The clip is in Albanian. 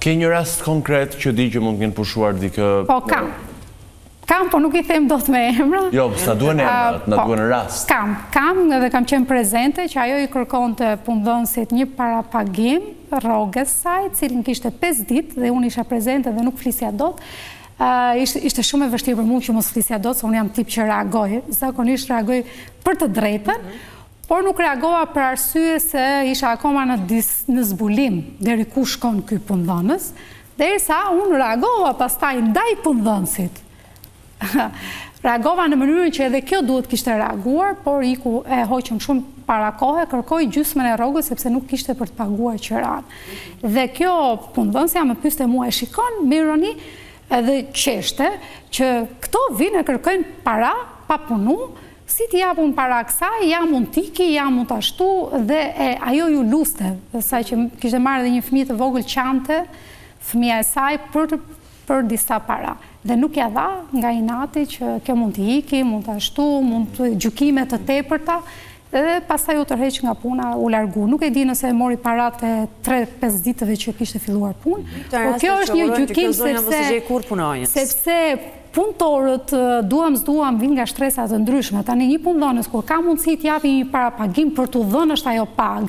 Ke një rast konkret që di që mund të kenë pushuar dikë? Po, kam. Kam, po nuk i them dot me emra. Jo, s'na duhen emrat, na duhen rast. Kam edhe kam qenë prezente që ajo i kërkon të punëdhënësit një parapagim rrogës saj, cilin kishte 5 ditë dhe unë isha prezente dhe nuk flisja dot. Ishte shumë e vështirë për mua që mos flisja dot, se unë jam tip që reagoj. Zakonisht reagoj për të drejtën, por nuk reagova për arsye se isha akoma në zbulim deri ku shkon ky punëdhënës, derisa unë reagova pastaj ndaj punëdhënësit. Reagova në mënyrën që edhe kjo duhet kishte reaguar, por iku e hoqëm shumë para kohe, kërkoi gjysmën e rrogës sepse nuk kishte për të paguar qiran. Dhe kjo punëdhënësja më pyeste mua, e shikon me ironi edhe qeshte që këto vinë e kërkojnë para pa punu, si t'i japun para kësaj, jam mund tiki, jam mund t'ashtu, dhe ajo ju luste, saj që kishte marrë edhe një fëmijë të vogël qante, fëmija e saj për disa para. Dhe nuk ja dha nga inati që kjo mund t'i iki, mund t'ashtu, mund të gjykime të tepërta, dhe pastaj u tërheq nga puna, u largu. Nuk e di nëse e mori parat e 3-5 ditëve që kishte filluar punë, por kjo është një gjykim sepse punëtorët duam vinë nga shtresat të ndryshme. Tani një punëdhënës kur ka mundësi t'japi një parapagim për t'u dhënë është ajo pagë